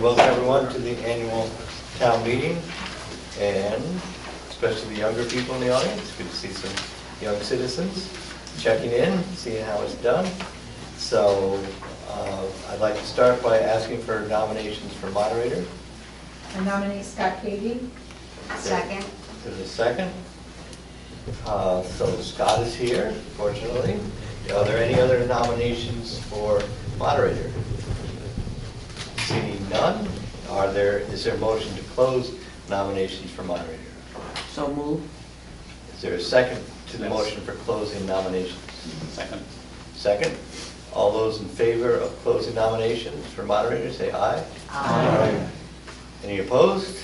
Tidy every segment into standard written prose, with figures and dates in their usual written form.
welcome everyone to the annual town meeting, and especially the younger people in the audience. Good to see some young citizens checking in, seeing how it's done. So I'd like to start by asking for nominations for moderator. I nominate Scott Cady. Second. There's a second. So Scott is here, fortunately. Are there any other nominations for moderator? Seeing none, is there a motion to close nominations for moderator? So move. Is there a second to the motion for closing nominations? Second. Second. All those in favor of closing nominations for moderator, say aye. Aye. Any opposed?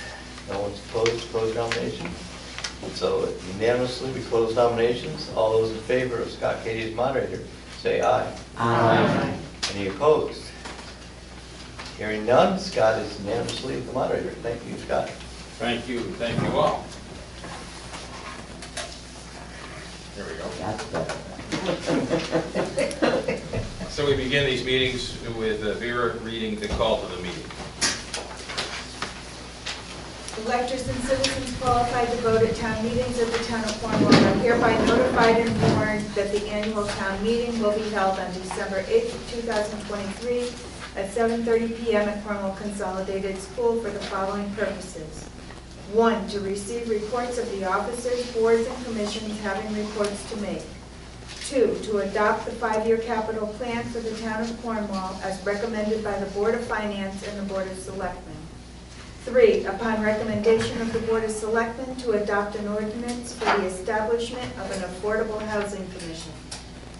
No one's opposed to close nominations? So unanimously, we close nominations. All those in favor of Scott Cady as moderator, say aye. Aye. Any opposed? Hearing none, Scott is unanimously the moderator. Thank you, Scott. Thank you all. There we go. That's better. So we begin these meetings with Vera reading the call to the meeting. Electors and citizens qualified to vote at town meetings of the town of Cornwall are hereby notified and warned that the annual town meeting will be held on December 8th, 2023 at 7:30 p.m. at Cornwall Consolidated School for the following purposes. 1, to receive reports of the officers, boards, and commissions having reports to make. 2, to adopt the 5-year capital plan for the town of Cornwall as recommended by the Board of Finance and the Board of Selectmen. 3, upon recommendation of the Board of Selectmen, to adopt an ordinance for the establishment of an affordable housing commission.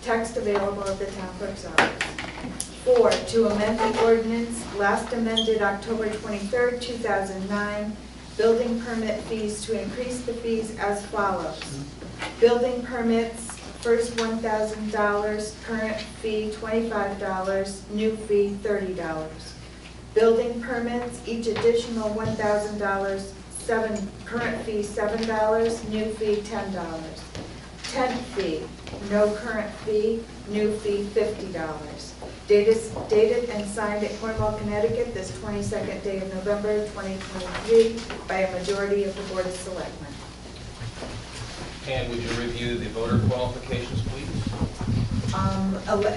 Text available at the town clerk's office. 4, to amend the ordinance last amended October 23rd, 2009, building permit fees to increase the fees as follows. Building permits, first $1,000, current fee $25, new fee $30. Building permits, each additional $1,000, current fee $7, new fee $10. Tent fee, no current fee, new fee $50. Dated and signed at Cornwall, Connecticut, this 22nd day of November 2023 by a majority of the Board of Selectmen. And would you review the voter qualifications, please?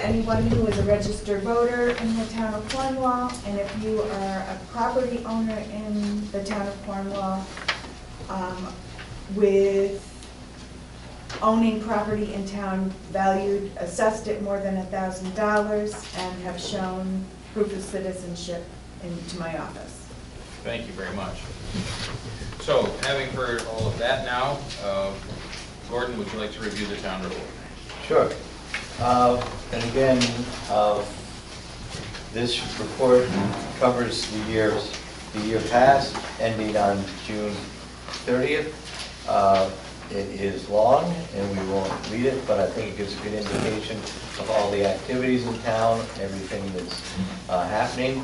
Anyone who is a registered voter in the town of Cornwall, and if you are a property owner in the town of Cornwall with owning property in town assessed at more than $1,000 and have shown proof of citizenship into my office. Thank you very much. So, having heard all of that now, Gordon, would you like to review the town report? Sure. And again, this report covers the year past, ending on June 30th. It is long, and we won't read it, but I think it gives a good indication of all the activities in town, everything that's happening.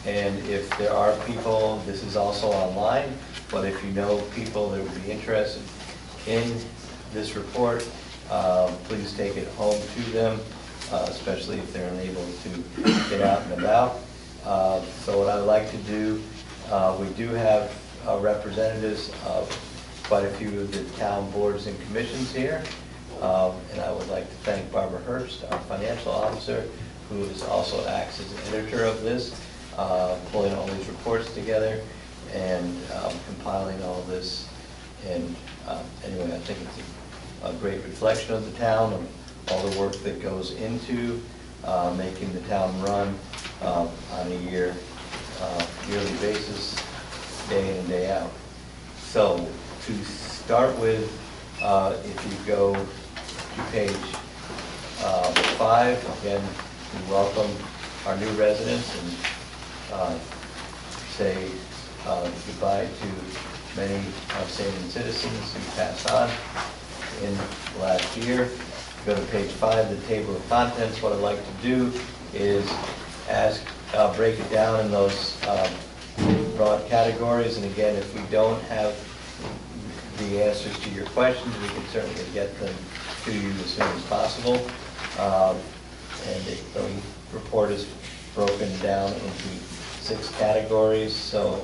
And if there are people, this is also online, but if you know people that would be interested in this report, please take it home to them, especially if they're unable to get out and about. So what I would like to do, we do have representatives of quite a few of the town boards and commissions here. And I would like to thank Barbara Herbst, our financial officer, who is also acts as editor of this, pulling all these reports together and compiling all this. And anyway, I think it's a great reflection of the town and all the work that goes into making the town run on a yearly basis, day in and day out. So to start with, if you go to page 5, again, we welcome our new residents and say goodbye to many outstanding citizens who passed on in the last year. Go to page 5, the table of contents. What I'd like to do is break it down in those broad categories. And again, if we don't have the answers to your questions, we can certainly get them to you as soon as possible. And the report is broken down into 6 categories, so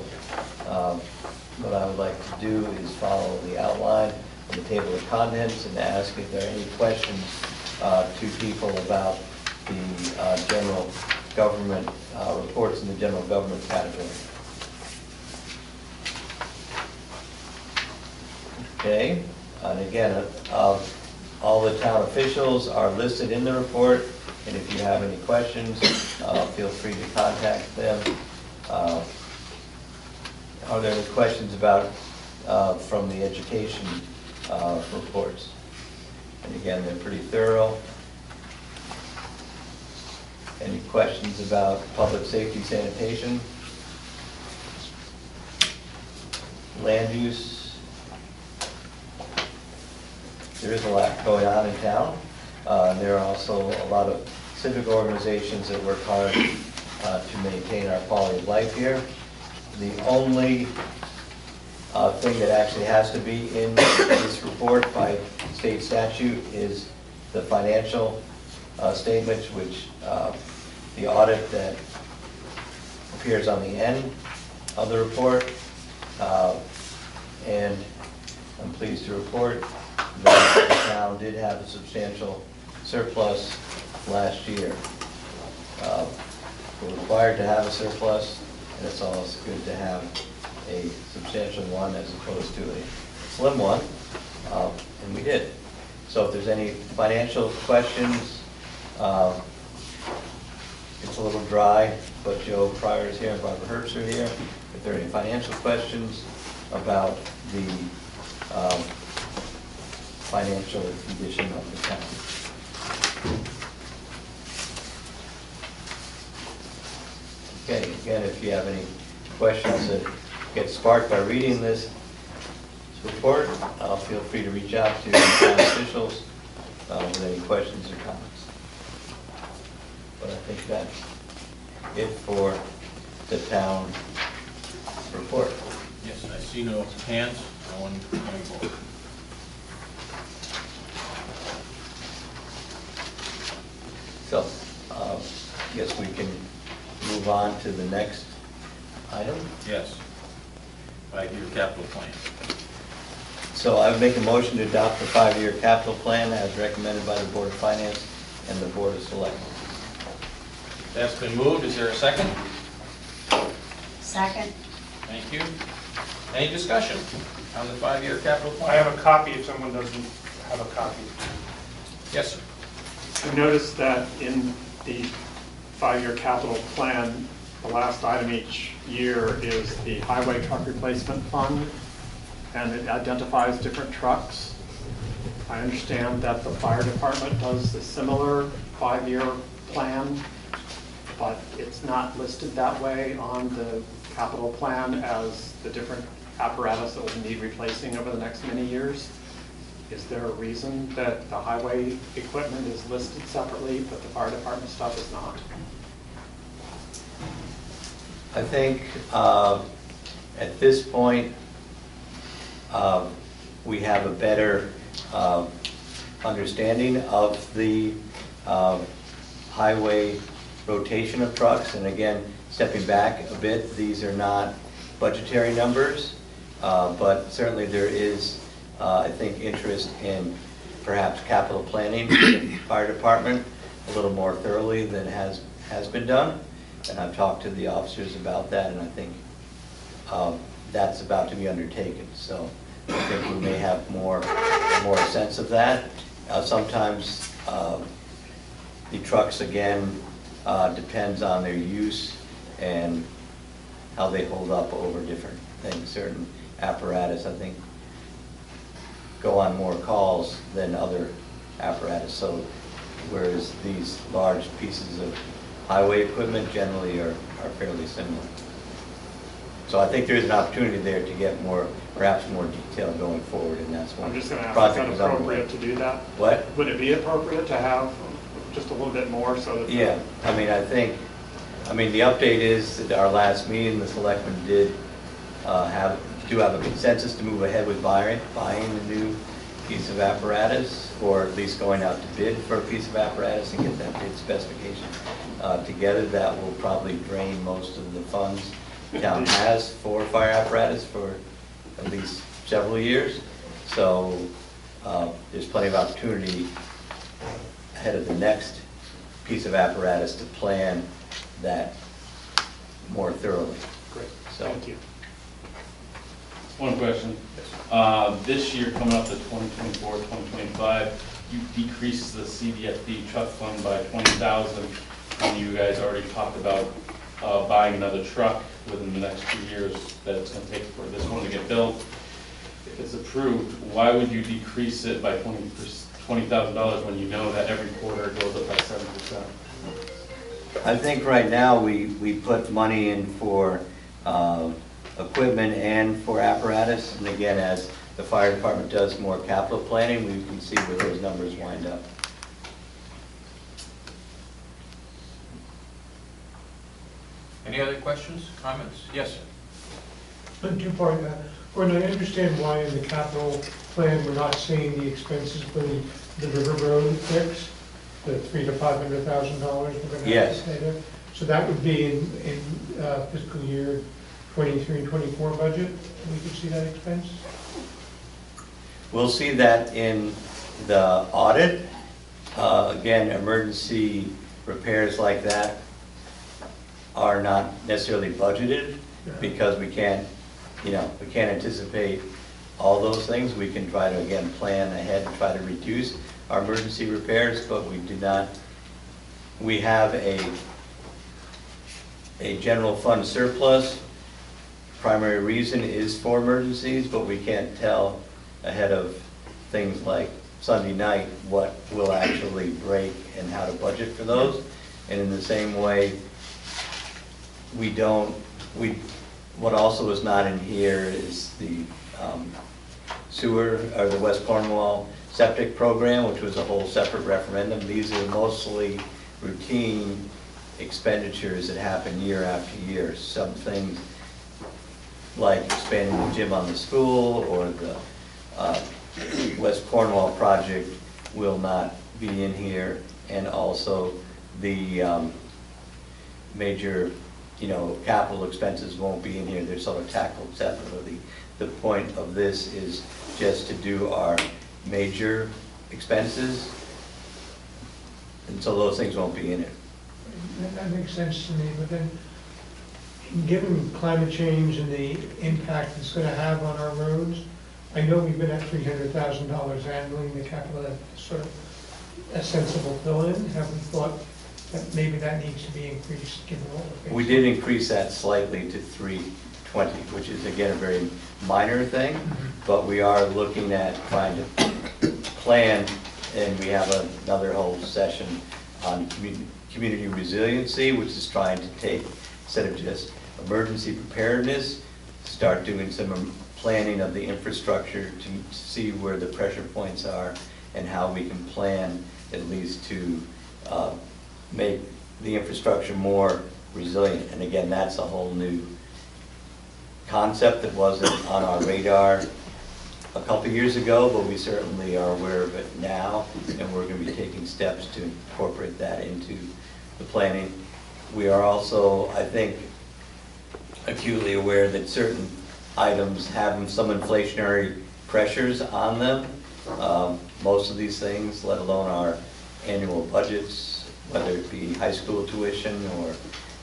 what I would like to do is follow the outline of the table of contents and ask if there are any questions to people about the general government, reports in the general government category. Okay, and again, all the town officials are listed in the report, and if you have any questions, feel free to contact them. Are there any questions about, from the education reports? And again, they're pretty thorough. Any questions about public safety sanitation? Land use? There is a lot going on in town. There are also a lot of civic organizations that work hard to maintain our quality of life here. The only thing that actually has to be in this report by state statute is the financial statements, which the audit that appears on the end of the report. And I'm pleased to report that the town did have a substantial surplus last year. We're required to have a surplus, and it's always good to have a substantial one as opposed to a slim one, and we did. So if there's any financial questions, it's a little dry, but Joe Pryor is here and Barbara Herbst are here. If there are any financial questions about the financial condition of the town. Okay, again, if you have any questions that get sparked by reading this report, feel free to reach out to town officials with any questions or comments. But I think that's it for the town report. Yes, I see no hands, no one coming forward. So, guess we can move on to the next item. Yes. 5-year capital plan. So I would make a motion to adopt the 5-year capital plan as recommended by the Board of Finance and the Board of Selectmen. That's been moved. Is there a second? Second. Thank you. Any discussion on the 5-year capital plan? I have a copy if someone doesn't have a copy. Yes, sir. You notice that in the 5-year capital plan, the last item each year is the highway truck replacement fund, and it identifies different trucks. I understand that the fire department does a similar 5-year plan, but it's not listed that way on the capital plan as the different apparatus that will need replacing over the next many years. Is there a reason that the highway equipment is listed separately, but the fire department stuff is not? I think at this point, we have a better understanding of the highway rotation of trucks. And again, stepping back a bit, these are not budgetary numbers, but certainly there is, I think, interest in perhaps capital planning for the fire department a little more thoroughly than has been done. And I've talked to the officers about that, and I think that's about to be undertaken. So I think we may have more sense of that. Sometimes the trucks, again, depends on their use and how they hold up over different things. Certain apparatus, I think, go on more calls than other apparatus. So whereas these large pieces of highway equipment generally are fairly similar. So I think there's an opportunity there to get perhaps more detail going forward, and that's one I'm just going to ask, project is is it underway. appropriate to do that? What? Would it be appropriate to have just a little bit more so that? Yeah, I mean, the update is that our last meeting, the selectmen did have a consensus to move ahead with buying a new piece of apparatus, or at least going out to bid for a piece of apparatus and get that bid specification together, that will probably drain most of the funds town has for fire apparatus for at least several years. So there's plenty of opportunity ahead of the next piece of apparatus to plan that more thoroughly. Great, So- thank you. One question. This year, coming up to 2024, 2025, you decreased the CDFD truck fund by 20,000, and you guys already talked about buying another truck within the next 2 years that it's going to take for this one to get built. If it's approved, why would you decrease it by $20,000 when you know that every quarter it goes up by 7%? I think right now we put money in for equipment and for apparatus. And again, as the fire department does more capital planning, we can see where those numbers wind up. Any other questions, comments? Yes, sir. On two-part, Gordon, I understand why in the capital plan, we're not seeing the expenses for the River Road fix, the $300,000 to $500,000 we're gonna have to Yes. pay there. So that would be in fiscal year 23 and 24 budget, we could see that expense? We'll see that in the audit. Again, emergency repairs like that are not necessarily budgeted because we can't anticipate all those things. We can try to, again, plan ahead and try to reduce our emergency repairs, but we have a general fund surplus. Primary reason is for emergencies, but we can't tell ahead of things like Sunday night what will actually break and how to budget for those. And in the same way, what also is not in here is the sewer, or the West Cornwall septic program, which was a whole separate referendum. These are mostly routine expenditures that happen year after year. Some things like expanding the gym on the school or the West Cornwall project will not be in here. And also the major capital expenses won't be in here. They're sort of tackled separately. The point of this is just to do our major expenses, and so those things won't be in it. That makes sense to me, but then, given climate change and the impact it's gonna have on our roads, I know we've been at $300,000 annually in the capital, that's sort of a sensible fill-in. Have we thought that maybe that needs to be increased, given all the things? We did increase that slightly to 320, which is again a very minor thing, but we are looking at trying to plan, and we have another whole session on community resiliency, which is trying to take, instead of just emergency preparedness, start doing some planning of the infrastructure to see where the pressure points are and how we can plan at least to make the infrastructure more resilient. And again, that's a whole new concept that wasn't on our radar a couple years ago, but we certainly are aware of it now, and we're going to be taking steps to incorporate that into the planning. We are also, I think, acutely aware that certain items have some inflationary pressures on them. Most of these things, let alone our annual budgets, whether it be high school tuition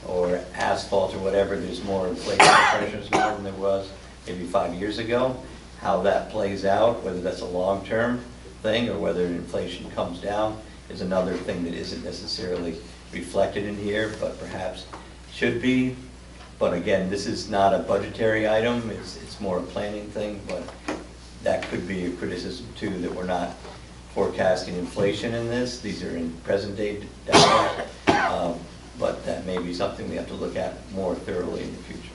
or asphalt or whatever, there's more inflationary pressures now than there was maybe 5 years ago. How that plays out, whether that's a long-term thing or whether inflation comes down, is another thing that isn't necessarily reflected in here, but perhaps should be. But again, this is not a budgetary item, it's more a planning thing, but that could be a criticism too, that we're not forecasting inflation in this. These are in present day dollars, but that may be something we have to look at more thoroughly in the future.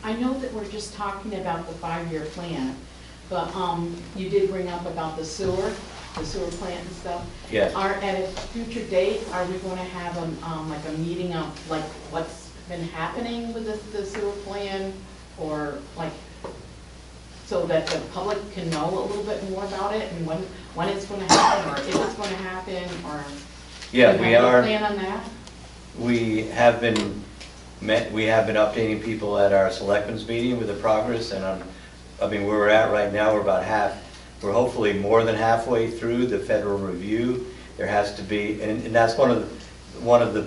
I know that we're just talking about the 5-year plan, but you did bring up about the sewer plant and stuff. Yes. At a future date, are we going to have like a meeting of like what's been happening with the sewer plan, or like so that the public can know a little bit more about it and when it's gonna happen, or if it's gonna happen, or? Yeah, do you we have a are, plan on that? we have been updating people at our selectmen's meeting with the progress, and I mean, where we're at right now, we're hopefully more than halfway through the federal review. There has to be, and that's one of the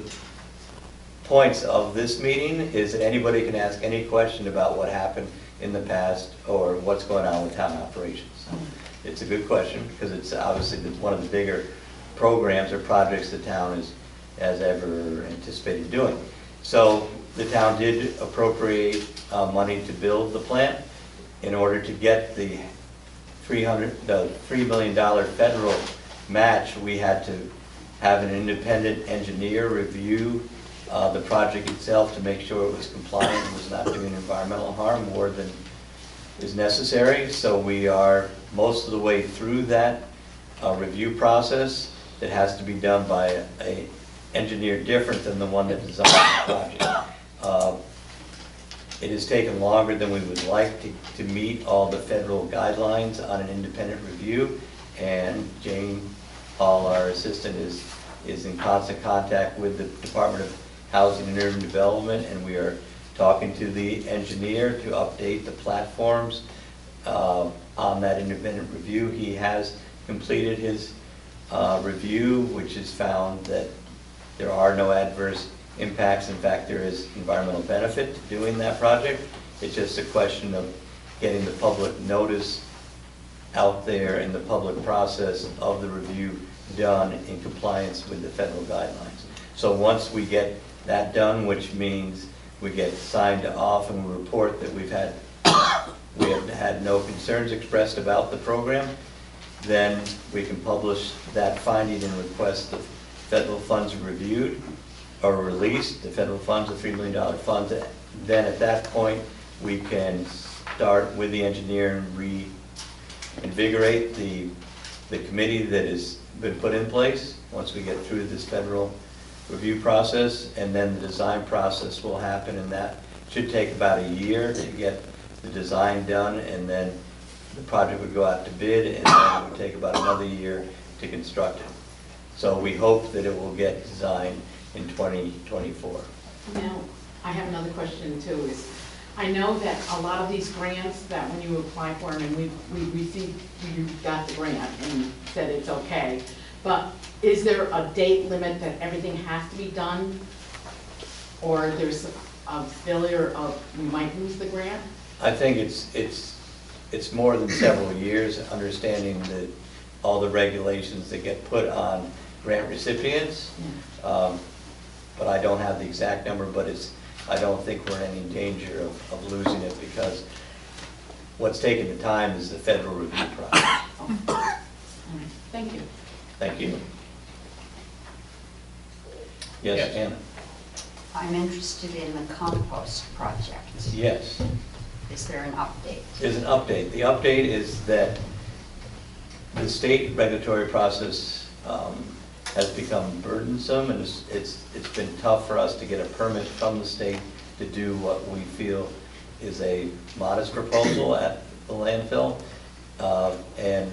points of this meeting, is that anybody can ask any question about what happened in the past or what's going on with town operations. It's a good question, because it's obviously one of the bigger programs or projects the town has ever anticipated doing. So the town did appropriate money to build the plant. In order to get the $3 million federal match, we had to have an independent engineer review the project itself to make sure it was compliant and was not doing environmental harm more than is necessary. So we are most of the way through that review process. It has to be done by an engineer different than the one that designed the project. It has taken longer than we would like to meet all the federal guidelines on an independent review, and Jane Hall, our assistant, is in constant contact with the Department of Housing and Urban Development, and we are talking to the engineer to update the platforms on that independent review. He has completed his review, which has found that there are no adverse impacts. In fact, there is environmental benefit to doing that project. It's just a question of getting the public notice out there and the public process of the review done in compliance with the federal guidelines. So once we get that done, which means we get signed off and we report that we have had no concerns expressed about the program, then we can publish that finding and request the federal funds reviewed or released, the federal funds, the $3 million funds. Then at that point, we can start with the engineer and reinvigorate the committee that has been put in place once we get through this federal review process, and then the design process will happen, and that should take about a year to get the design done, and then the project would go out to bid, and then it would take about another year to construct it. So we hope that it will get designed in 2024. Now, I have another question too, is I know that a lot of these grants that when you apply for them, and we received, you got the grant and said it's okay, but is there a date limit that everything has to be done? Or there's a failure of, we might lose the grant? I think it's more than several years, understanding that all the regulations that get put on grant recipients. But I don't have the exact number, but I don't think we're in any danger of losing it, because what's taking the time is the federal review process. All right. Thank you. Thank you. Yes, Anna? I'm interested in the compost project. Yes. Is there an update? There's an update. The update is that the state regulatory process has become burdensome, and it's been tough for us to get a permit from the state to do what we feel is a modest proposal at the landfill. And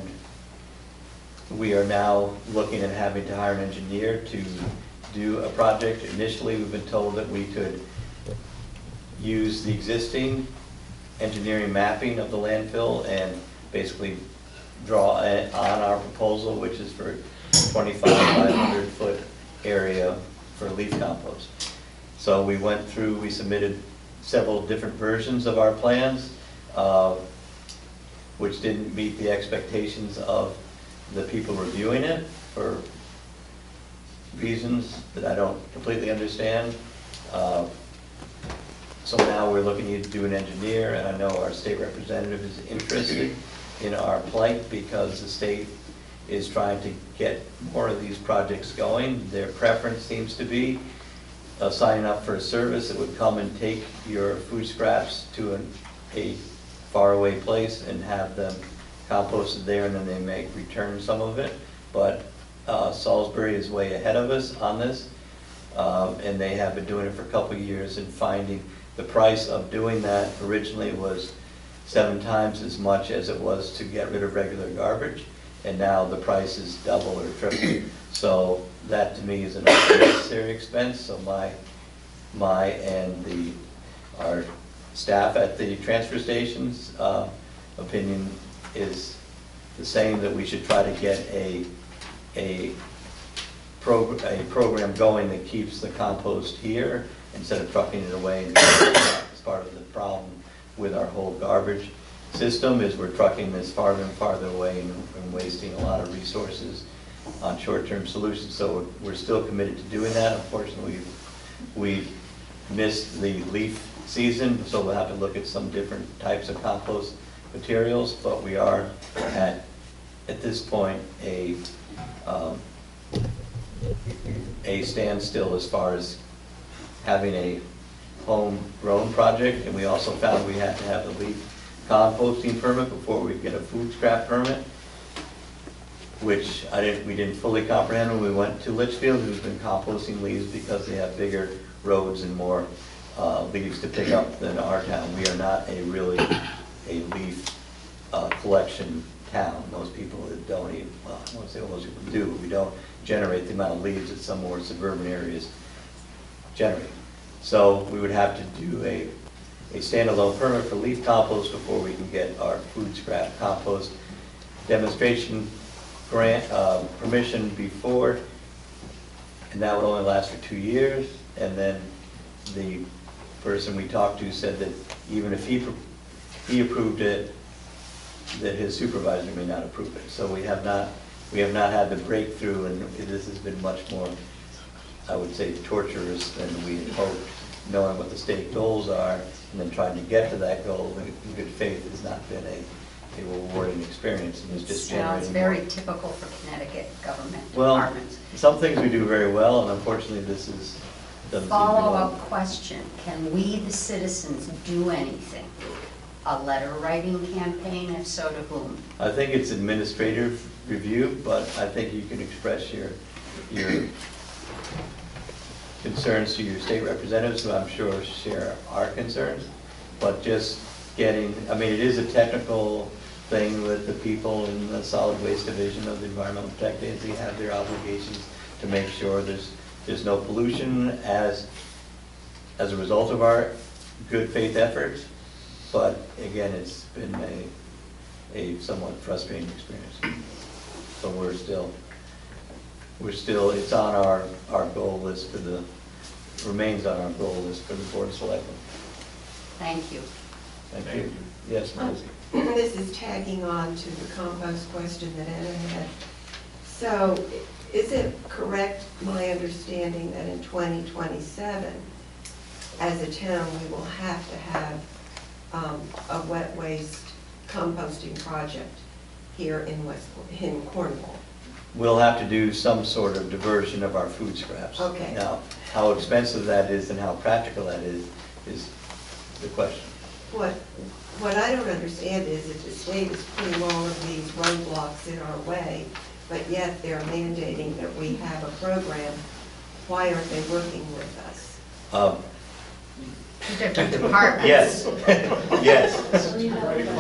we are now looking at having to hire an engineer to do a project. Initially, we've been told that we could use the existing engineering mapping of the landfill and basically draw on our proposal, which is for 25,500 foot area for leaf compost. So we went through, we submitted several different versions of our plans, which didn't meet the expectations of the people reviewing it for reasons that I don't completely understand. So now we're looking to do an engineer, and I know our state representative is interested in our plight because the state is trying to get more of these projects going. Their preference seems to be signing up for a service that would come and take your food scraps to a faraway place and have them composted there, and then they may return some of it. But Salisbury is way ahead of us on this, and they have been doing it for a couple of years and finding the price of doing that originally was 7 times as much as it was to get rid of regular garbage, and now the price is double or triple. So that to me is an unnecessary expense, so my and our staff at the transfer stations opinion is the same, that we should try to get a program going that keeps the compost here instead of trucking it away. And it's part of the problem with our whole garbage system, is we're trucking this farther and farther away and wasting a lot of resources on short-term solutions. So we're still committed to doing that. Unfortunately, we've missed the leaf season, so we'll have to look at some different types of compost materials, but we are at this point a standstill as far as having a homegrown project, and we also found we had to have a leaf composting permit before we get a food scrap permit, which we didn't fully comprehend when we went to Litchfield, who's been composting leaves because they have bigger roads and more leaves to pick up than our town. We are not a leaf collection town. Most people don't even, well, I won't say most people do, but we don't generate the amount of leaves that some more suburban areas generate. So we would have to do a standalone permit for leaf compost before we can get our food scrap compost demonstration grant permission before, and that would only last for 2 years. And then the person we talked to said that even if he approved it, that his supervisor may not approve it. So we have not had the breakthrough, and this has been much more, I would say, torturous than we had hoped, knowing what the state goals are, and then trying to get to that goal in good faith has not been a rewarding experience, and it's just generating Sounds very typical for Connecticut government well, departments. some things we do very well, and unfortunately this doesn't seem to be Follow-up one. question, can we, the citizens, do anything? A letter writing campaign, if so, to whom? I think it's administrative review, but I think you can express your concerns to your state representatives, who I'm sure share our concerns. But just getting, I mean, it is a technical thing with the people in the solid waste division of the Environmental Protection Agency have their obligations to make sure there's no pollution as a result of our good faith efforts. But again, it's been a somewhat frustrating experience. So we're still, it's on our goal list remains on our goal list for the Board of Selectmen. Thank you. Thank you. Yes, Rosie. This is tagging on to the compost question that Anna had. So is it correct, my understanding, that in 2027, as a town, we will have to have a wet waste composting project here in Cornwall? We'll have to do some sort of diversion of our food scraps. Okay. Now, how expensive that is and how practical that is the question. What I don't understand is that the state is putting all of these roadblocks in our way, but yet they're mandating that we have a program. Why aren't they working with us? Different departments. Yes, yes.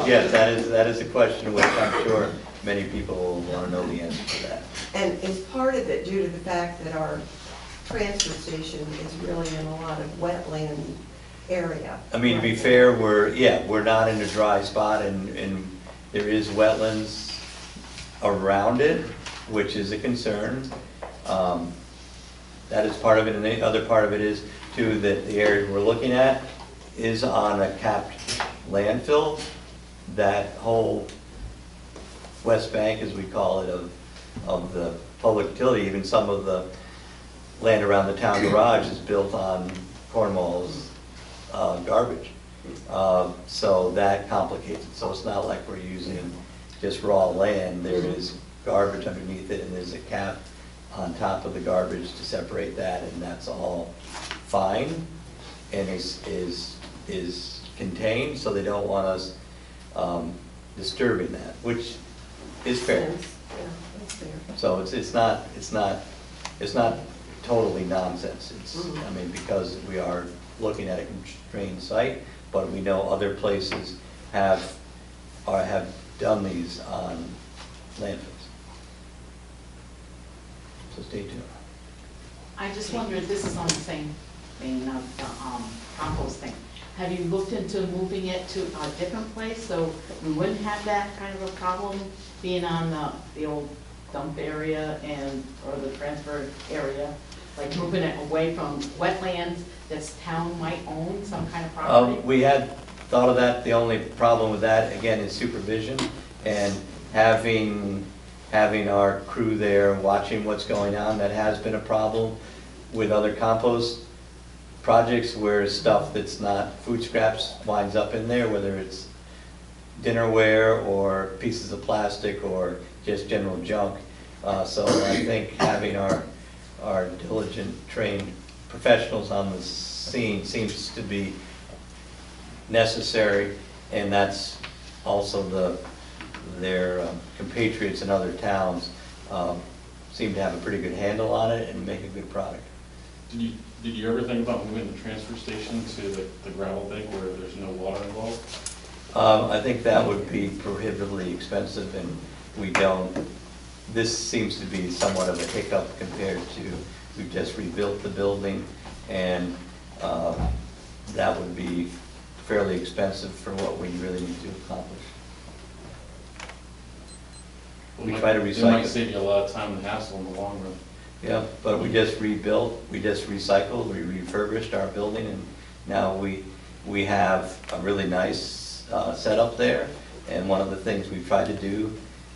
Yes, that is a question which I'm sure many people will want to know the answer to that. And is part of it due to the fact that our transfer station is really in a lot of wetland area? I mean, to be fair, we're not in a dry spot, and there is wetlands around it, which is a concern. That is part of it, and the other part of it is, too, that the area we're looking at is on a capped landfill. That whole west bank, as we call it, of the public utility, even some of the land around the town garage is built on Cornwall's garbage. So that complicates it. So it's not like we're using just raw land. There is garbage underneath it, and there's a cap on top of the garbage to separate that, and that's all fine and is contained, so they don't want us disturbing that, which is fair. Yeah, that's fair. So it's not totally nonsense. It's, I mean, because we are looking at a constrained site, but we know other places have, or have done these on landfills. So stay tuned. I just wondered, this is on the same vein of the composting. Have you looked into moving it to a different place so we wouldn't have that kind of a problem being on the old dump area and, or the transfer area? Like moving it away from wetlands that's town might own, some kind of property? We had thought of that. The only problem with that, again, is supervision and having our crew there watching what's going on. That has been a problem with other compost projects where stuff that's not food scraps winds up in there, whether it's dinnerware or pieces of plastic or just general junk. So I think having our diligent, trained professionals on the scene seems to be necessary, and that's also their compatriots in other towns seem to have a pretty good handle on it and make a good product. Did you ever think about moving the transfer station to the gravel bank where there's no water involved? I think that would be prohibitively expensive, and we don't. This seems to be somewhat of a hiccup compared to, we've just rebuilt the building, and that would be fairly expensive for what we really need to accomplish. We try to recycle. It might save you a lot of time and hassle in the long run. Yeah, but we just rebuilt, we just recycled, we refurbished our building, and now we have a really nice setup there. And one of the things we've tried to do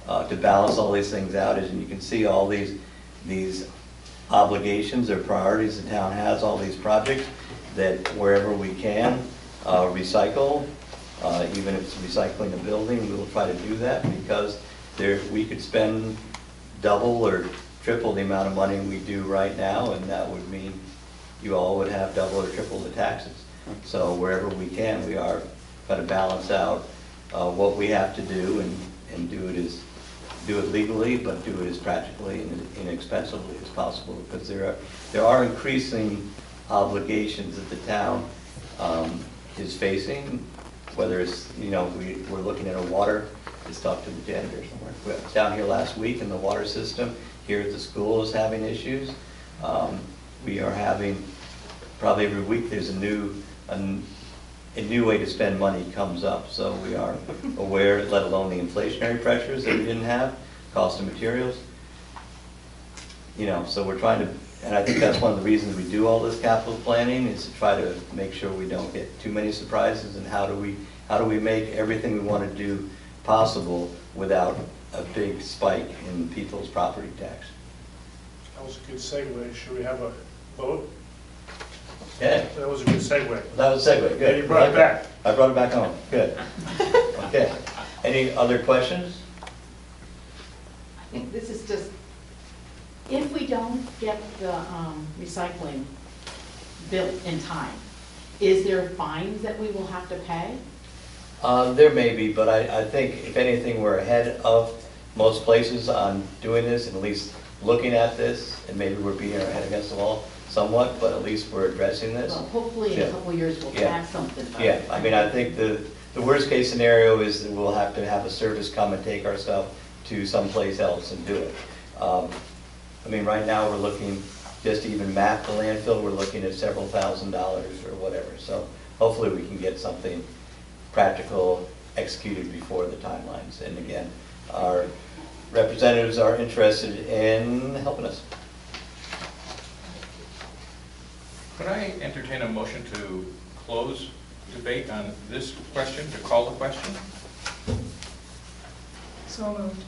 to balance all these things out is, and you can see all these obligations or priorities the town has, all these projects, that wherever we can recycle, even if it's recycling a building, we will try to do that, because we could spend double or triple the amount of money we do right now, and that would mean you all would have double or triple the taxes. So wherever we can, we are trying to balance out what we have to do and do it legally, but do it as practically and inexpensively as possible, because there are increasing obligations that the town is facing, whether it's, we're looking at a water, just talked to the janitor somewhere. We were down here last week, and the water system here at the school is having issues. We are having, probably every week there's a new way to spend money comes up. So we are aware, let alone the inflationary pressures that we didn't have, cost of materials. So we're trying to, and I think that's one of the reasons we do all this capital planning, is to try to make sure we don't get too many surprises, and how do we make everything we want to do possible without a big spike in people's property tax. That was a good segue. Should we have a vote? Yeah. That was a good segue. That was a segue, good. Yeah, you brought it back. I brought it back home, good. Okay. Any other questions? I think this is just, if we don't get the recycling built in time, is there fines that we will have to pay? There may be, but I think if anything, we're ahead of most places on doing this, and at least looking at this, and maybe we're beating our head against the wall somewhat, but at least we're addressing this. Well, hopefully in a couple of years we'll have something. Yeah, I mean, I think the worst case scenario is that we'll have to have a service come and take our stuff to someplace else and do it. I mean, right now we're looking, just to even map the landfill, we're looking at several $1,000s or whatever. So hopefully we can get something practical executed before the timelines. And again, our representatives are interested in helping us. Could I entertain a motion to close debate on this question, to call the question? So moved.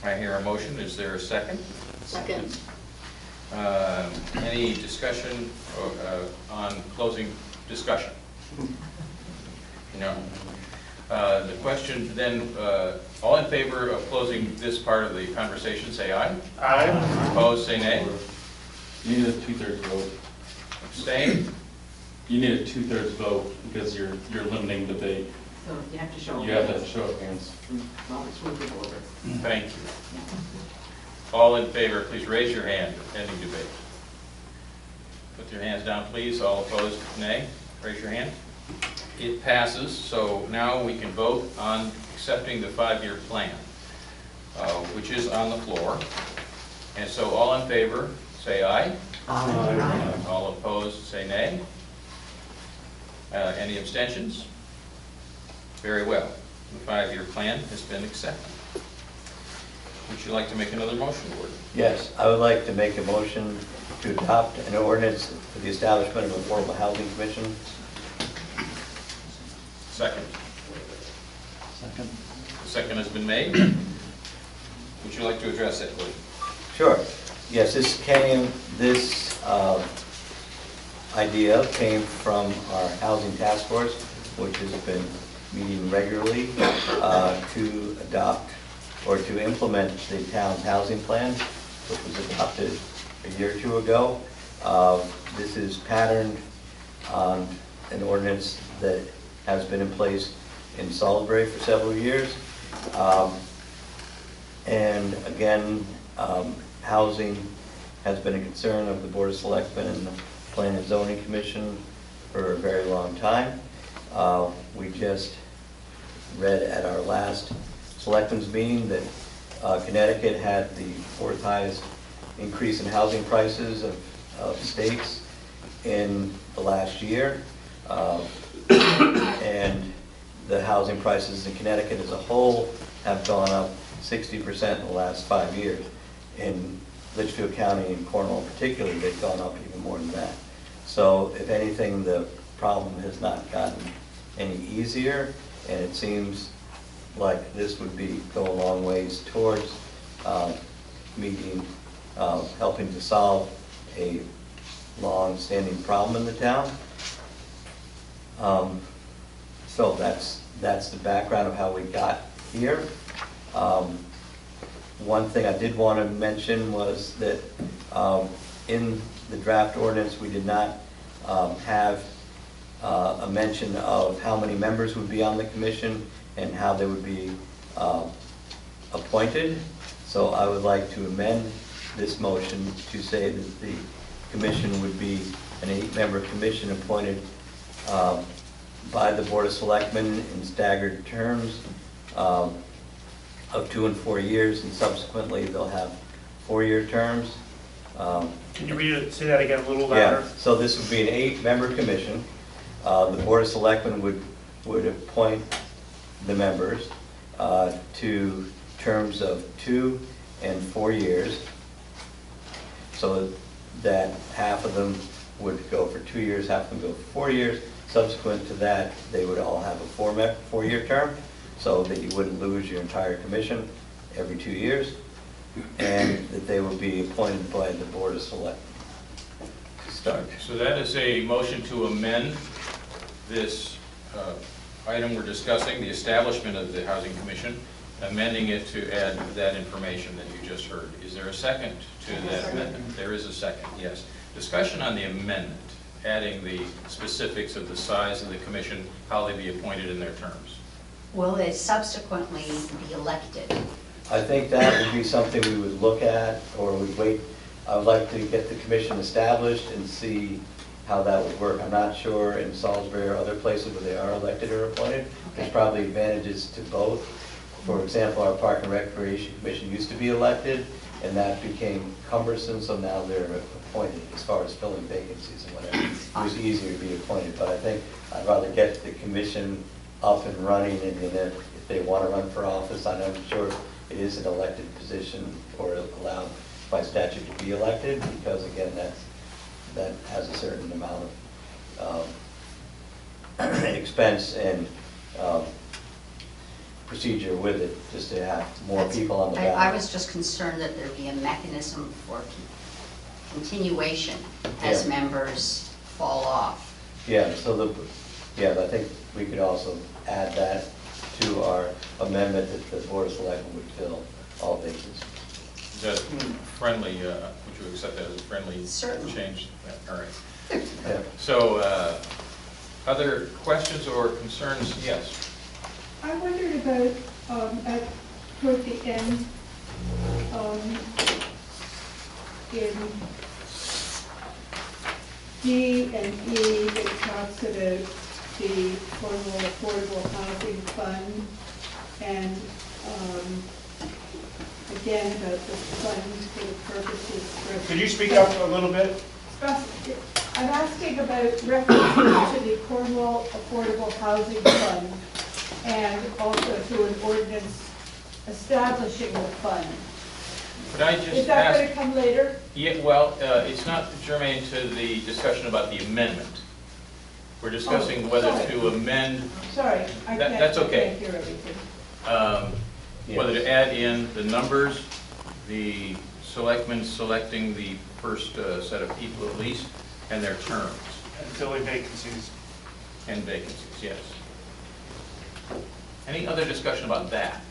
I hear a motion. Is there a second? Second. Any discussion on closing discussion? No. The question then, all in favor of closing this part of the conversation, say aye. Aye. Opposed, say nay. You need a 2/3 vote. Abstain? You need a 2/3 vote because you're limiting debate. So you have to show. You have to show of hands. Well, it's moving over. Thank you. All in favor, please raise your hand, ending debate. Put your hands down, please. All opposed, nay. Raise your hand. It passes, so now we can vote on accepting the 5-year plan, which is on the floor. And so all in favor, say aye. Aye. All opposed, say nay. Any abstentions? Very well. The 5-year plan has been accepted. Would you like to make another motion, Gordon? Yes, I would like to make a motion to adopt an ordinance for the establishment of an affordable housing commission. Second. Second. The second has been made. Would you like to address that, Gordon? Sure. Yes, this idea came from our housing task force, which has been meeting regularly to adopt or to implement the town's housing plan, which was adopted a year or two ago. This is patterned on an ordinance that has been in place in Salisbury for several years. And again, housing has been a concern of the Board of Selectmen and the Planning and Zoning Commission for a very long time. We just read at our last Selectmen's meeting that Connecticut had the 4th highest increase in housing prices of states in the last year. And the housing prices in Connecticut as a whole have gone up 60% in the last 5 years. In Litchfield County and Cornwall particularly, they've gone up even more than that. So if anything, the problem has not gotten any easier, and it seems like this would go a long ways towards helping to solve a long-standing problem in the town. So that's the background of how we got here. One thing I did want to mention was that in the draft ordinance, we did not have a mention of how many members would be on the commission and how they would be appointed. So I would like to amend this motion to say that the commission would be an 8-member commission appointed by the Board of Selectmen in staggered terms of 2 and 4 years, and subsequently they'll have 4-year terms. Can you read it, say that again a little louder? Yeah, so this would be an 8-member commission. The Board of Selectmen would appoint the members to terms of 2 and 4 years, so that half of them would go for 2 years, half of them go for 4 years. Subsequent to that, they would all have a 4-year term, so that you wouldn't lose your entire commission every 2 years, and that they would be appointed by the Board of Selectmen to start. So that is a motion to amend this item we're discussing, the establishment of the Housing Commission, amending it to add that information that you just heard. Is there a second to that amendment? There is a second, yes. Discussion on the amendment, adding the specifics of the size of the commission, how they be appointed in their terms. Will they subsequently be elected? I think that would be something we would look at, or would wait. I would like to get the commission established and see how that would work. I'm not sure in Salisbury or other places where they are elected or appointed. There's probably advantages to both. For example, our Park and Recreation Commission used to be elected, and that became cumbersome, so now they're appointed as far as filling vacancies and whatever. It was easier to be appointed, but I think I'd rather get the commission up and running, and then if they want to run for office, I'm not sure it is an elected position or allowed by statute to be elected, because again, that has a certain amount of expense and procedure with it, just to have more people on the ballot. I was just concerned that there'd be a mechanism for continuation as Yeah. members fall off. Yeah, so I think we could also add that to our amendment that the Board of Selectmen would fill all vacancies. Is that friendly, would you accept that as a friendly Certainly. change? All right. Yeah. So, other questions or concerns? Yes. I wondered about, toward the end, in D and E, it talks about the Cornwall Affordable Housing Fund, and again, about the fund for the purposes. Could you speak up a little bit? I'm asking about references to the Cornwall Affordable Housing Fund and also to an ordinance establishing the fund. Could I just Is that going ask? to come later? Yeah, well, it's not germane to the discussion about the amendment. We're discussing whether sorry. to amend, Sorry, I That- can't, that's I okay. can't hear everything. whether to add in the numbers, the selectmen selecting the first set of people at least, and their terms, And filling vacancies. and vacancies, yes. Any other discussion about that?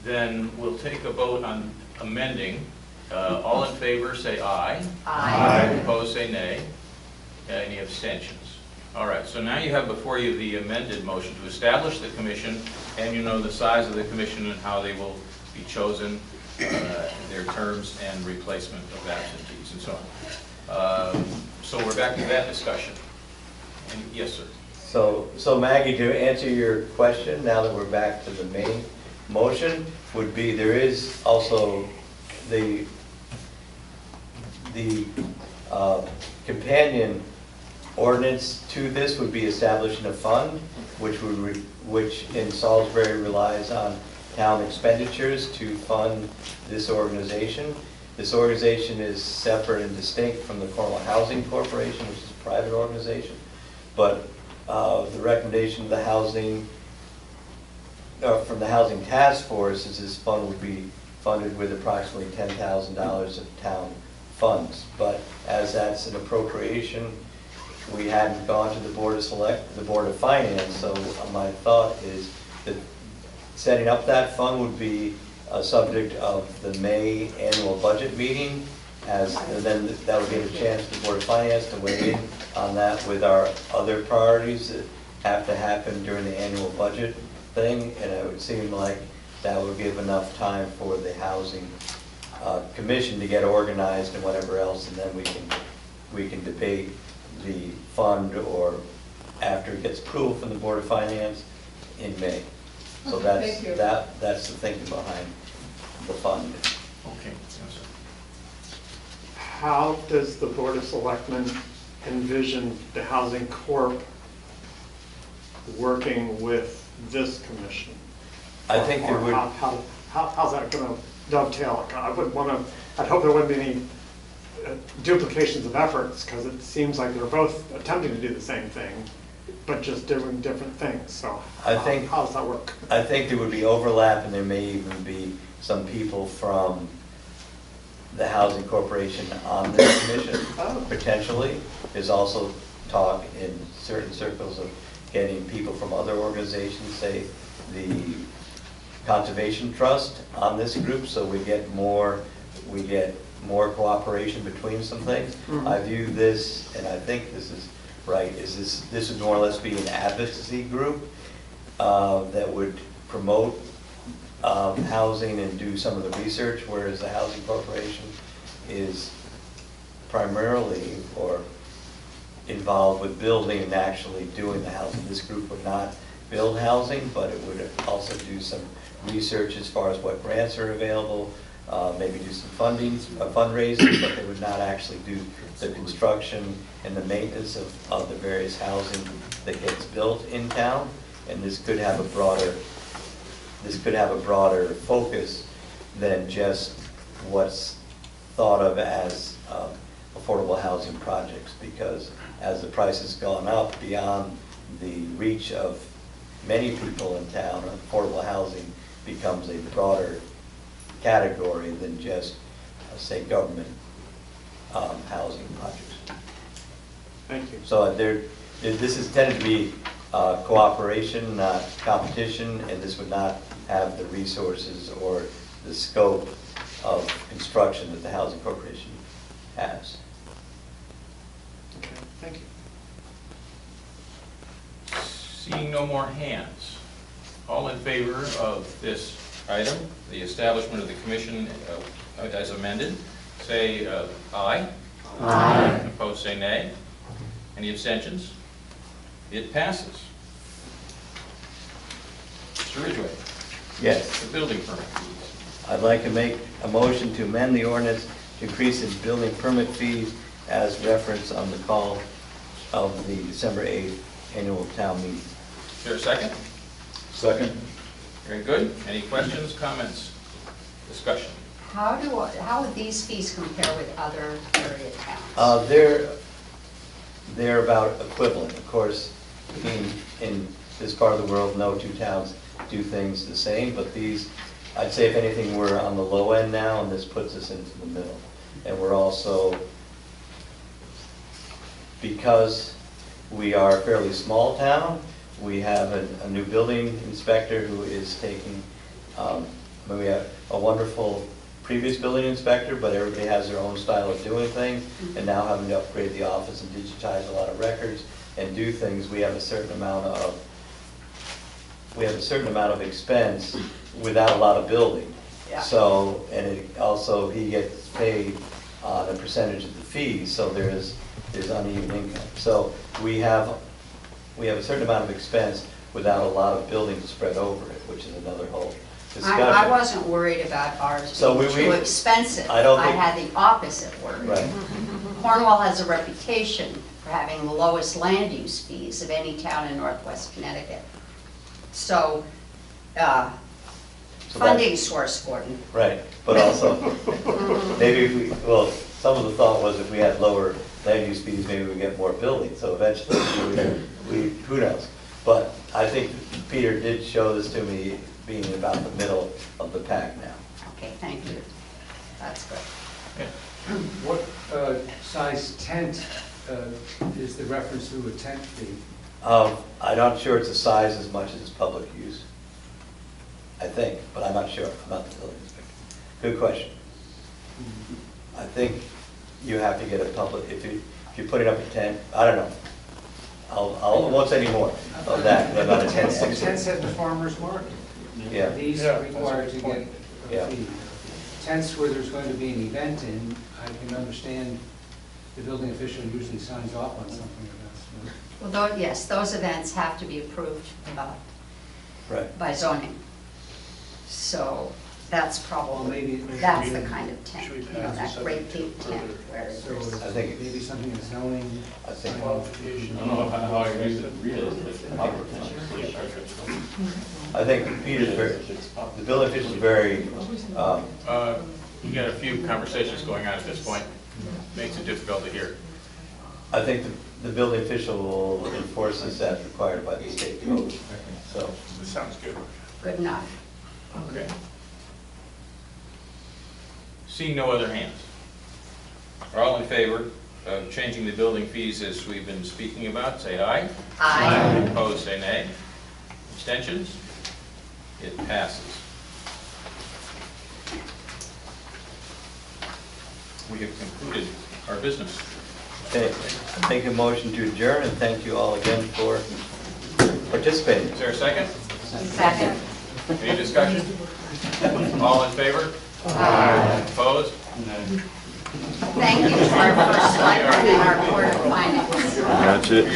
Then we'll take a vote on amending. All in favor, say aye. Aye. Opposed, say nay. Any abstentions? All right, so now you have before you the amended motion to establish the commission, and you know the size of the commission and how they will be chosen, their terms and replacement of absentees and so on. So we're back to that discussion. And yes, sir. So Maggie, to answer your question, now that we're back to the main motion, would be, there is also the companion ordinance to this would be establishing a fund, which in Salisbury relies on town expenditures to fund this organization. This organization is separate and distinct from the Cornwall Housing Corporation, which is a private organization. But the recommendation of the housing, from the Housing Task Force is this fund would be funded with approximately $10,000 of town funds. But as that's an appropriation, we hadn't gone to the Board of Finance, so my thought is that setting up that fund would be a subject of the May annual budget meeting, and then that would give a chance to the Board of Finance to weigh in on that with our other priorities that have to happen during the annual budget thing, and it would seem like that would give enough time for the Housing Commission to get organized and whatever else, and then we can debate the fund, or after it gets approval from the Board of Finance in May. So Okay, thank you. that's the thinking behind the fund. Okay. Yes, sir. How does the Board of Selectmen envision the Housing Corp working with this commission? I think it Or would, how's that going to dovetail? I wouldn't want to, I'd hope there wouldn't be any duplications of efforts, because it seems like they're both attempting to do the same thing, but just doing different things. So I think- how does that work? I think there would be overlap, and there may even be some people from the Housing Corporation on this commission, Oh. potentially. There's also talk in certain circles of getting people from other organizations, say the Conservation Trust, on this group, so we get more cooperation between some things. Mhm. I view this, and I think this is right, this would more or less be an advocacy group that would promote housing and do some of the research, whereas the Housing Corporation is primarily or involved with building and actually doing the housing. This group would not build housing, but it would also do some research as far as what grants are available, maybe do some fundraising, but they would not actually do the construction and the maintenance of the various housing that gets built in town. And this could have a broader focus than just what's thought of as affordable housing projects, because as the price has gone up beyond the reach of many people in town, affordable housing becomes a broader category than just, say, government housing projects. Thank you. So this is tended to be cooperation, not competition, and this would not have the resources or the scope of construction that the Housing Corporation has. Okay, thank you. Seeing no more hands, all in favor of this item, the establishment of the commission as amended, say aye. Aye. Opposed, say nay. Any abstentions? It passes. Mr. Ridgway, Yes. the building permit fees. I'd like to make a motion to amend the ordinance to increase in building permit fees as referenced on the call of the December 8th annual town meeting. Is there a second? Second. Very good. Any questions, comments, discussion? How would these fees compare with other area towns? They're about equivalent. Of course, in this part of the world, no two towns do things the same, but these, I'd say if anything, we're on the low end now, and this puts us into the middle. And we're also, because we are a fairly small town, we have a new building inspector who is taking, we have a wonderful previous building inspector, but everybody has their own style of doing things, and now having to upgrade the office and digitize a lot of records and do things, we have a certain amount of expense without a lot of building. Yeah. So, and it also, he gets paid on a percentage of the fees, so there's uneven income. So we have a certain amount of expense without a lot of building spread over it, which is another whole discussion. I wasn't worried about ours So being too expensive. I don't think- had the opposite worry. Right. Cornwall has a reputation for having the lowest land use fees of any town in northwest Connecticut. So, funding source, Gordon. Right, but also, maybe if we, well, some of the thought was if we had lower land use fees, maybe we get more buildings, so eventually, who knows? But I think Peter did show this to me being about the middle of the pack now. Okay, thank you. That's good. What size tent is the reference to a tent fee? I'm not sure it's a size as much as it's public use. I think, but I'm not sure. I'm not the building inspector. Good question. I think you have to get a public, if you're putting up a tent, I don't know. I won't say any more of that, because I'm not a tent expert. Tents at the farmer's market. Yeah. These Yeah, are required to that's a good get Yeah. a fee. Tents where there's going to be an event in, I can understand the building official usually signs off on something of that sort. Well, yes, those events have to be approved Right. by zoning. So that's Well, probably, maybe. that's the kind of tent, Should we you know, pass that this great up to big tent further? where So there's. I think it's- maybe something in zoning. I think- Qualification. I don't know how I read it, I think Peter's very, the building official's very, We got a few conversations going on at this point. Makes it difficult to hear. I think the building official will enforce this as required by the state code, so. This sounds good. Good enough. Okay. Seeing no other hands. Are all in favor of changing the building fees as we've been speaking about, say aye. Aye. Opposed, say nay. Abstentions? It passes. We have concluded our business. Okay, I make a motion to adjourn, and thank you all again for participating. Is there a second? Second. Any discussion? All in favor? Aye. Opposed? Thank you to our first selectman and our board of finance. That's it.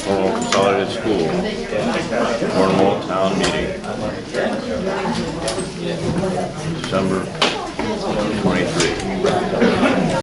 Cornwall Consolidated School, Cornwall Town Meeting, December 23.